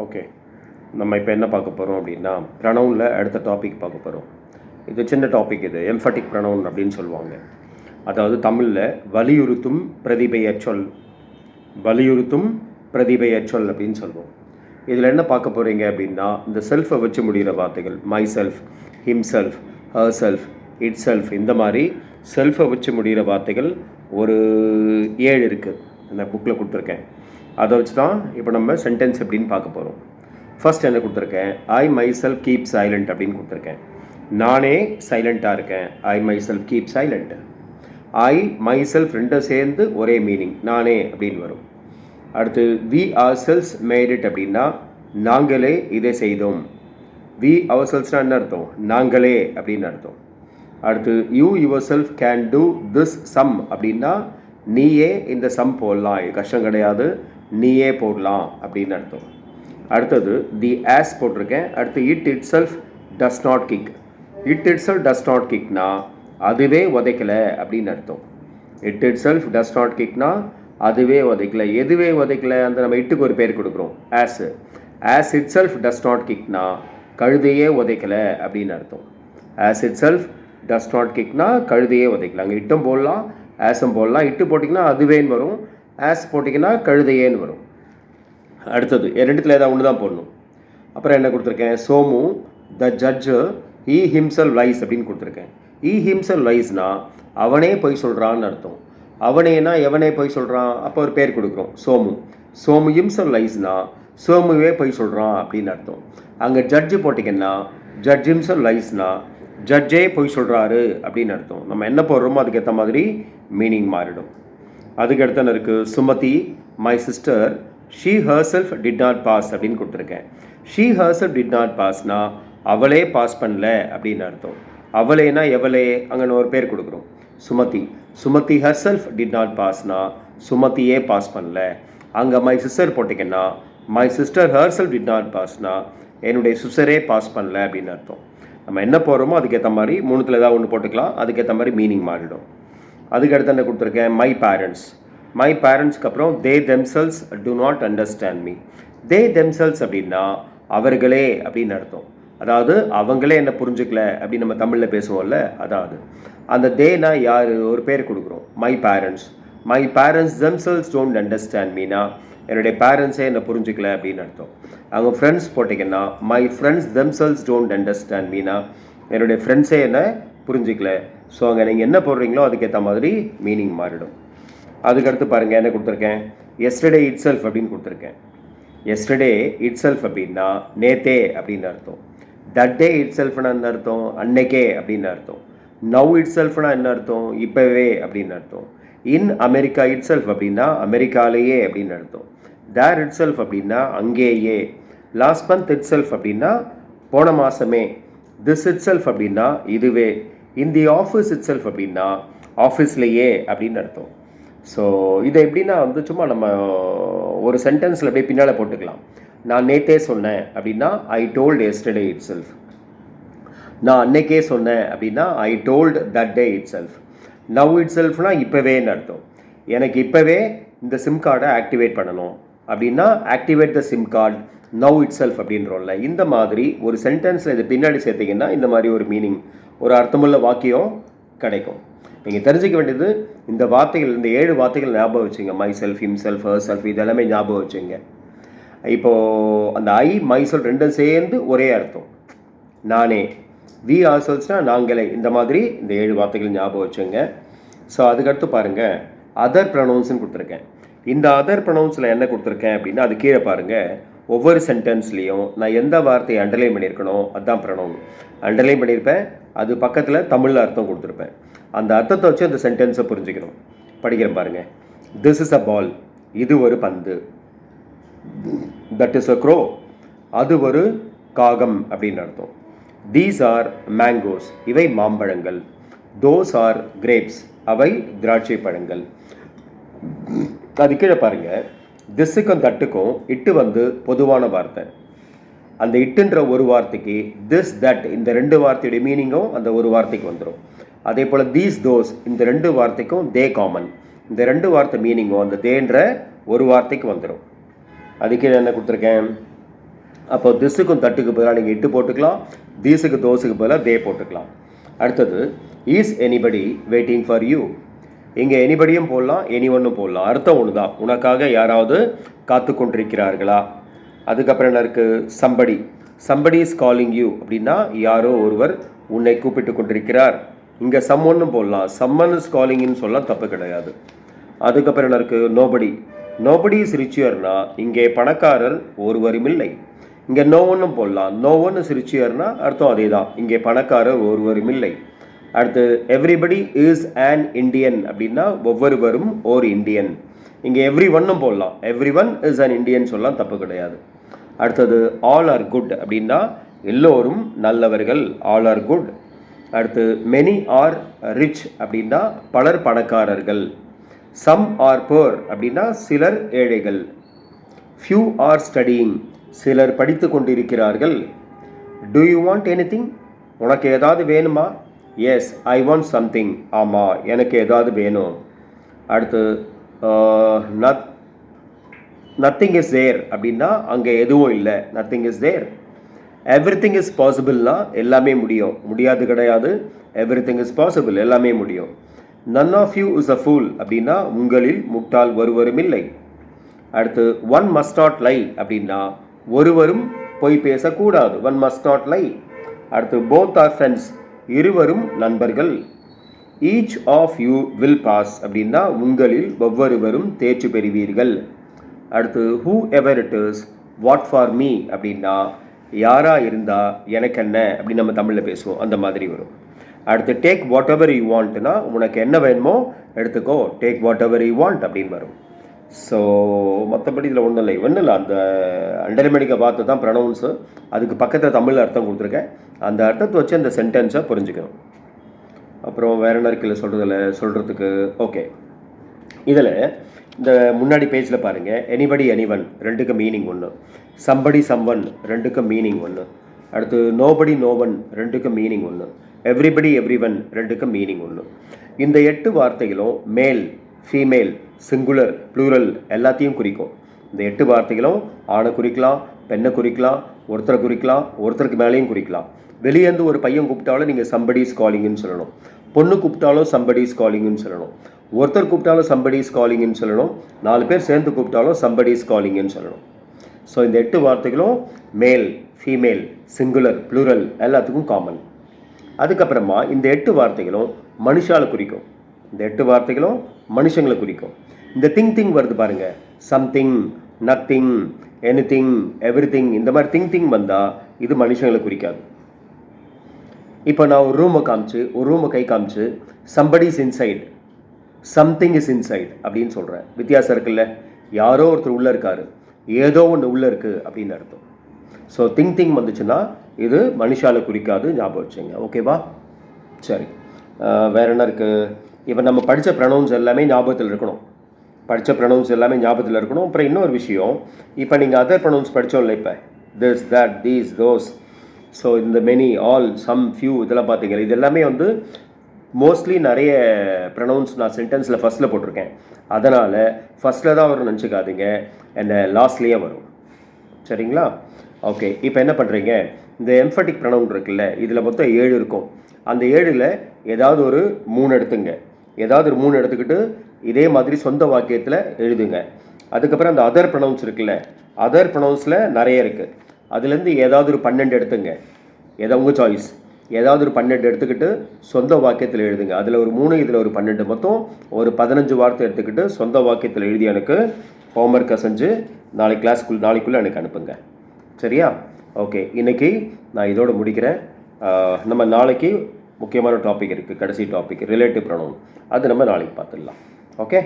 Okay, நம்ம இப்போ என்ன பார்க்க போகிறோம் அப்படின்னா, ப்ரனவுனில் அடுத்த டாபிக் பார்க்க போகிறோம். இது சின்ன டாபிக், இது எம்ஃபட்டிக் ப்ரனவுன் அப்படின்னு சொல்லுவாங்க. அதாவது தமிழில் வலியுறுத்தும் பிரதிபெயர் சொல், வலியுறுத்தும் பிரதிபெயர் சொல் அப்படின்னு சொல்லுவோம். இதில் என்ன பார்க்க போகிறீங்க அப்படின்னா, இந்த செல்ஃபை வச்சு முடிகிற வார்த்தைகள், my self, him self, her self, it self, இந்த மாதிரி செல்ஃபை வச்சு முடிகிற வார்த்தைகள் ஒரு 7 இருக்குது. அந்த புக்கில் கொடுத்துருக்கேன். அதை வச்சு தான் இப்போ நம்ம சென்டென்ஸ் எப்படின்னு பார்க்க போகிறோம். ஃபர்ஸ்ட் என்ன கொடுத்துருக்கேன், I myself keep silent அப்படின்னு கொடுத்துருக்கேன். நானே சைலண்ட்டாக இருக்கேன், I myself keep silent. I myself ரெண்டும் சேர்ந்து ஒரே மீனிங், நானே அப்படின்னு வரும். அடுத்து we ourselves made it அப்படின்னா நாங்களே இதை செய்தோம். வி அவர் செல்ஸ்னால் என்ன அர்த்தம், நாங்களே அப்படின்னு அர்த்தம். அடுத்து you yourself can do this sum அப்படின்னா நீயே இந்த சம் போடலாம், இது கஷ்டம் கிடையாது, நீயே போடலாம் அப்படின்னு அர்த்தம். அடுத்தது தி ஆஸ் போட்டிருக்கேன். அடுத்து it itself does not kick. It itself does not கிக்னா அதுவே உதைக்கலை அப்படின்னு அர்த்தம். It itself does not கிக்னா அதுவே உதைக்கலை. எதுவே உதைக்கலை, அந்த நம்ம இட்டுக்கு ஒரு பேர் கொடுக்குறோம், ass. Ass itself does not கிக்னா கழுதையே உதைக்கலை அப்படின்னு அர்த்தம். Ass itself does not கிக்னா கழுதையே உதைக்கலை. அங்கே இட்டும் போடலாம், ஆஸும் போடலாம். இட்டு போட்டிங்கன்னா அதுவேன்னு வரும், ஆஸ் போட்டிங்கன்னா கழுதையேன்னு வரும். அடுத்தது ரெண்டுத்தில் ஏதாவது ஒன்று தான் போடணும். அப்புறம் என்ன கொடுத்துருக்கேன், சோமு த ஜட்ஜு ஈ ஹிம்செல் லைஸ் அப்படின்னு கொடுத்துருக்கேன். ஈ ஹிம்செல் லைஸ்னா அவனே பொய் சொல்கிறான்னு அர்த்தம். அவனேனா எவனே பொய் சொல்கிறான், அப்போ ஒரு பேர் கொடுக்குறோம், சோமு. சோமு ஹிம்செல் லைஸ்னா சோமுவே பொய் சொல்கிறான் அப்படின்னு அர்த்தம். அங்கே ஜட்ஜு போட்டிங்கன்னா ஜட்ஜ் ஹிம்செல் லைஸ்னா ஜட்ஜே பொய் சொல்கிறாரு அப்படின்னு அர்த்தம். நம்ம என்ன போடுறோமோ அதுக்கேற்ற மாதிரி மீனிங் மாறிடும். அதுக்கு அடுத்த இருக்குது Sumathi my sister she herself did not pass அப்படின்னு கொடுத்துருக்கேன். She herself did not பாஸ்னா அவளே பாஸ் பண்ணல அப்படின்னு அர்த்தம். அவளேனா எவளே, அங்கே ஒரு பேர் கொடுக்குறோம், Sumathi. Sumathi herself did not பாஸ்னா சுமதியே பாஸ் பண்ணல. அங்கே மை சிஸ்டர் போட்டிங்கன்னா my sister herself did not பாஸ்னா என்னுடைய சிஸ்டரே பாஸ் பண்ணல அப்படின்னு அர்த்தம். நம்ம என்ன போடுறோமோ அதுக்கேற்ற மாதிரி மூணுத்தில் ஏதாவது ஒன்று போட்டுக்கலாம், அதுக்கேற்ற மாதிரி மீனிங் மாறிடும். அதுக்கு அடுத்து என்ன கொடுத்துருக்கேன், மை பேரண்ட்ஸ். மை பேரண்ட்ஸ்க்கு அப்புறம் தே themselves to not understand me. They themselves அப்படின்னா அவர்களே அப்படின்னு அர்த்தம். அதாவது அவங்களே என்ன புரிஞ்சுக்கல அப்படின்னு நம்ம தமிழில் பேசுவோம்ல, அதாவது அந்த தேனா யார், ஒரு பேர் கொடுக்குறோம், my parents. My parents themselves don't understand Meena என்னுடைய பேரண்ட்ஸே என்னை புரிஞ்சுக்கல அப்படின்னு அர்த்தம். அவங்க ஃப்ரெண்ட்ஸ் போட்டிங்கன்னா my friends themselves don't understand Meena என்னுடைய ஃப்ரெண்ட்ஸே என்ன புரிஞ்சிக்கல. ஸோ அங்கே நீங்கள் என்ன போடுறீங்களோ அதுக்கேற்ற மாதிரி மீனிங் மாறிடும். அதுக்கடுத்து பாருங்கள் என்ன கொடுத்துருக்கேன், எஸ்டர்டே இட் செல்ஃப் அப்படின்னு கொடுத்துருக்கேன். எஸ்டர்டே இட் செல்ஃப் அப்படின்னா நேத்தே அப்படின்னு அர்த்தம். தட் டே இட் செல்ஃப்னா என்ன அர்த்தம், அன்னைக்கே அப்படின்னு அர்த்தம். நவ் இட் செல்ஃப்னா என்ன அர்த்தம், இப்போவே அப்படின்னு அர்த்தம். இன் அமெரிக்கா இட் செல்ஃப் அப்படின்னா அமெரிக்காலேயே அப்படின்னு அர்த்தம். தேர் இட் செல்ஃப் அப்படின்னா அங்கேயே. லாஸ்ட் மந்த் இட் செல்ஃப் அப்படின்னா போன மாதமே. திஸ் இட் செல்ஃப் அப்படின்னா இதுவே. இன் தி ஆஃபீஸ் இட் செல்ஃப் அப்படின்னா ஆஃபீஸ்லேயே அப்படின்னு அர்த்தம். ஸோ இதை எப்படின்னா சும்மா நம்ம ஒரு சென்டென்ஸில் அப்படியே பின்னால் போட்டுக்கலாம். நான் நேற்றே சொன்னேன் அப்படின்னா I told yesterday itself. நான் அன்னைக்கே சொன்னேன் அப்படின்னா I told that day itself. Now it செல்ஃப்னா இப்போவேன்னு அர்த்தம். எனக்கு இப்போவே இந்த சிம் கார்டை ஆக்டிவேட் பண்ணணும் அப்படின்னா activate the SIM card now itself அப்படின்றோம்ல. இந்த மாதிரி ஒரு சென்டென்ஸில் இது பின்னாடி சேர்த்திங்கன்னா இந்த மாதிரி ஒரு மீனிங், ஒரு அர்த்தமுள்ள வாக்கியம் கிடைக்கும். நீங்கள் தெரிஞ்சிக்க வேண்டியது இந்த வார்த்தைகள், இந்த 7 வார்த்தைகள் ஞாபகம் வச்சுங்க. My self, him self, her self, இதெல்லாமே ஞாபகம் வச்சுங்க. இப்போது அந்த ஐ மை செல்ஃப் ரெண்டும் சேர்ந்து ஒரே அர்த்தம், நானே. வி ஆர் செல்ஸ்னால் நாங்களே. இந்த மாதிரி இந்த 7 வார்த்தைகள் ஞாபகம் வச்சுங்க. ஸோ அதுக்கடுத்து பாருங்கள், அதர் ப்ரொனவுன்ஸ்னு கொடுத்துருக்கேன். இந்த அதர் ப்ரொனவுன்ஸில் என்ன கொடுத்துருக்கேன் அப்படின்னா அது கீழே பாருங்கள். ஒவ்வொரு சென்டென்ஸ்லேயும் நான் எந்த வார்த்தையை அண்டர்லைன் பண்ணியிருக்கணும் அதுதான் ப்ரொனவுன். அண்டர்லைன் பண்ணியிருப்பேன், அது பக்கத்தில் தமிழில் அர்த்தம் கொடுத்துருப்பேன். அந்த அர்த்தத்தை வச்சு அந்த சென்டென்ஸை புரிஞ்சுக்கணும். படிக்கிறேன் பாருங்கள். திஸ் இஸ் அ பால், இது ஒரு பந்து. தட் இஸ் அ க்ரோ, அது ஒரு காகம் அப்படின்னு அர்த்தம். தீஸ் ஆர் மேங்கோஸ், இவை மாம்பழங்கள். தோஸ் ஆர் கிரேப்ஸ், அவை திராட்சை பழங்கள். அது கீழே பாருங்கள், திஸ்ஸுக்கும் தட்டுக்கும் இட்டு பொதுவான வார்த்தை. அந்த இட்டுன்ற ஒரு வார்த்தைக்கு திஸ் தட் இந்த 2 வார்த்தையுடைய மீனிங்கும் அந்த ஒரு வார்த்தைக்கு வந்துடும். அதே போல் தீஸ் தோஸ் இந்த 2 வார்த்தைக்கும் தே காமன், இந்த 2 வார்த்தை மீனிங்கும் அந்த தேன்ற ஒரு வார்த்தைக்கு வந்துடும். அதுக்கு என்ன கொடுத்துருக்கேன், அப்போ திஸுக்கும் தட்டுக்கு பதிலாக நீங்கள் இட்டு போட்டுக்கலாம், தீஸுக்கு தோஸுக்கு பதிலாக தே போட்டுக்கலாம். அடுத்தது is anybody waiting for you. இங்கே எனிபடியும் போடலாம், எனி ஒன்றும் போடலாம். அர்த்தம் ஒன்று தான், உனக்காக யாராவது காத்து கொண்டிருக்கிறார்களா. அதுக்கப்புறம் என்ன இருக்குது, somebody. Somebody is calling you அப்படின்னா யாரோ ஒருவர் உன்னை கூப்பிட்டு கொண்டிருக்கிறார். இங்கே சம்மொன்னும் போடலாம், சம்மன் இஸ் காலிங்னு சொல்லலாம், தப்பு கிடையாது. அதுக்கப்புறம் என்ன இருக்குது, நோபடி. நோபடி இஸ் ரிச்சியர்னா இங்கே பணக்காரர் ஒருவரும் இல்லை. இங்கே நோ ஒன்றும் போடலாம், நோ ஒன் இஸ் ரிச்சியர்னா அர்த்தம் அதே தான், இங்கே பணக்காரர் ஒருவரும் இல்லை. அடுத்து எவ்ரிபடி இஸ் அன் இண்டியன் அப்படின்னா ஒவ்வொருவரும் ஓர் இந்தியன். இங்கே எவ்ரி ஒன்னும் போடலாம், every one is an Indian சொல்லலாம், தப்பு கிடையாது. அடுத்தது ஆல் ஆர் குட் அப்படின்னா எல்லோரும் நல்லவர்கள், ஆல் ஆர் குட். அடுத்து மெனி ஆர் ரிச் அப்படின்னா பலர் பணக்காரர்கள். சம் ஆர் புவர் அப்படின்னா சிலர் ஏழைகள். ஃபியூ ஆர் ஸ்டடியிங் சிலர் படித்து கொண்டிருக்கிறார்கள். டு யூ வாண்ட் எனிதிங் உனக்கு ஏதாவது வேணுமா? எஸ் ஐ வாண்ட் சம்திங் ஆமாம் எனக்கு ஏதாவது வேணும். அடுத்து நத்திங் இஸ் தேர் அப்படின்னா அங்கே எதுவும் இல்லை, nothing is there. Everything is பாசிபிள்னா எல்லாமே முடியும், முடியாது கிடையாது, எவ்ரிதிங் இஸ் பாசிபிள் எல்லாமே முடியும். None of you is a fool அப்படின்னா உங்களில் முட்டாள் ஒருவரும் இல்லை. அடுத்து ஒன் மஸ்ட் நாட் லை அப்படின்னா ஒருவரும் பொய் பேசக்கூடாது, ஒன் மஸ்ட் நாட் லை. அடுத்து போத் ஆர் ஃப்ரெண்ட்ஸ் இருவரும் நண்பர்கள். Each of you will pass அப்படின்னா உங்களில் ஒவ்வொருவரும் தேர்ச்சி பெறுவீர்கள். அடுத்து whoever it is what for me அப்படின்னா யாராக இருந்தால் எனக்கு என்ன அப்படின்னு நம்ம தமிழில் பேசுவோம், அந்த மாதிரி வரும். அடுத்து டேக் வாட் எவர் யூ வாண்ட்னா உனக்கு என்ன வேணுமோ எடுத்துக்கோ, take what ever you want அப்படின்னு வரும். ஸோ மற்றபடி இதில் ஒன்றும் இல்லை, அந்த அண்டர்மேடிக்கை பார்த்து தான் ப்ரொனவுன்ஸு, அதுக்கு பக்கத்தில் தமிழ் அர்த்தம் கொடுத்துருக்கேன், அந்த அர்த்தத்தை வச்சு அந்த சென்டென்ஸை புரிஞ்சுக்கணும். அப்புறம் வேறு என்ன இருக்குல்ல சொல்கிறதுக்கு. ஓகே, இதில் இந்த முன்னாடி பேஜில் பாருங்கள், எனிபடி எனிவன் ரெண்டுக்கு மீனிங் ஒன்று, சம்படி சம்வன் ரெண்டுக்கு மீனிங் ஒன்று. அடுத்து நோபடி நோவன் ரெண்டுக்கு மீனிங் ஒன்று, எவ்ரிபடி எவ்ரிவன் ரெண்டுக்கு மீனிங் ஒன்று. இந்த 8 வார்த்தைகளும் மேல் ஃபீமேல் சிங்குலர் ப்ளூரல் எல்லாத்தையும் குறிக்கும். இந்த 8 வார்த்தைகளும் ஆணை குறிக்கலாம், பெண்ணை குறிக்கலாம், ஒருத்தரை குறிக்கலாம், ஒருத்தருக்கு மேலேயும் குறிக்கலாம். வெளியேந்து ஒரு பையன் கூப்பிட்டாலும் நீங்கள் சம்படி இஸ் காலிங்னு சொல்லணும், பொண்ணு கூப்பிட்டாலும் சம்படி இஸ் காலிங்னு சொல்லணும், ஒருத்தர் கூப்பிட்டாலும் சம்படி இஸ் காலிங்னு சொல்லணும், 4 பேர் சேர்ந்து கூப்பிட்டாலும் சம்படி இஸ் காலிங்னு சொல்லணும். ஸோ இந்த 8 வார்த்தைகளும் மேல் ஃபீமேல் சிங்குலர் ப்ளூரல் எல்லாத்துக்கும் காமன். அதுக்கப்புறமா இந்த 8 வார்த்தைகளும் மனுஷால குறிக்கும், இந்த 8 வார்த்தைகளும் மனுஷங்களை குறிக்கும். இந்த திங் வருது பாருங்கள், சம்திங், நத்திங், எனிதிங், எவ்ரிதிங், இந்த மாதிரி திங் வந்தால் இது மனுஷங்களை குறிக்காது. இப்போ நான் ஒரு ரூமை கை காமிச்சு somebody is inside, something is inside அப்படின்னு சொல்கிறேன், வித்தியாசம் இருக்குல்ல. யாரோ ஒருத்தர் உள்ளே இருக்காரு, ஏதோ ஒன்று உள்ளே இருக்குது அப்படின்னு அர்த்தம். ஸோ திங் வந்துச்சுன்னா இது மனுஷால குறிக்காது, ஞாபகம் வச்சுங்க. ஓகேவா? சரி, வேறு என்ன இருக்குது? இப்போ நம்ம படித்த ப்ரொனவுன்ஸ் எல்லாமே ஞாபகத்தில் இருக்கணும், அப்புறம் இன்னொரு விஷயம், இப்போ நீங்கள் அதர் ப்ரொனவுன்ஸ் படித்தோம்ல, இப்போ this, that, these, those, so இந்த மெனி, ஆல், சம், ஃபியூ இதெல்லாம் பார்த்தீங்க, இது எல்லாமே வந்து மோஸ்ட்லி நிறைய ப்ரொனவுன்ஸ் நான் சென்டென்ஸில் ஃபஸ்ட்டில் போட்டிருக்கேன், அதனால் ஃபஸ்ட்டில் தான் வரும்னு நினச்சிக்காதீங்க, என்ன லாஸ்ட்லேயே வரும். சரிங்களா? ஓகே, இப்போ என்ன பண்ணுறீங்க, இந்த எம்ஃபட்டிக் ப்ரொனவுன் இருக்குல்ல, இதில் மொத்தம் 7 இருக்கும். அந்த 7ல் ஏதாவது ஒரு 3 எடுத்துங்க, எடுத்துக்கிட்டு இதே மாதிரி சொந்த வாக்கியத்தில் எழுதுங்க. அதுக்கப்புறம் அந்த அதர் ப்ரொனவுன்ஸ் இருக்குல்ல, அதர் ப்ரொனவுன்ஸில் நிறைய இருக்குது, அதுலேருந்து ஏதாவது ஒரு 12 எடுத்துங்க, உங்கள் சாய்ஸ், ஏதாவது ஒரு 12 எடுத்துக்கிட்டு சொந்த வாக்கியத்தில் எழுதுங்க. அதில் ஒரு 3, இதில் ஒரு 12, மொத்தம் ஒரு 15 வார்த்தை எடுத்துக்கிட்டு சொந்த வாக்கியத்தில் எழுதி எனக்கு ஹோம்ஒர்க்கை செஞ்சு நாளைக்குள்ளே எனக்கு அனுப்புங்க. சரியா? ஓகே, இன்றைக்கி நான் இதோடு முடிக்கிறேன். நம்ம நாளைக்கு முக்கியமான டாபிக் இருக்குது, கடைசி டாபிக் ரிலேட்டிவ் ப்ரொனவுன், அது நம்ம நாளைக்கு பார்த்துடலாம். ஓகே.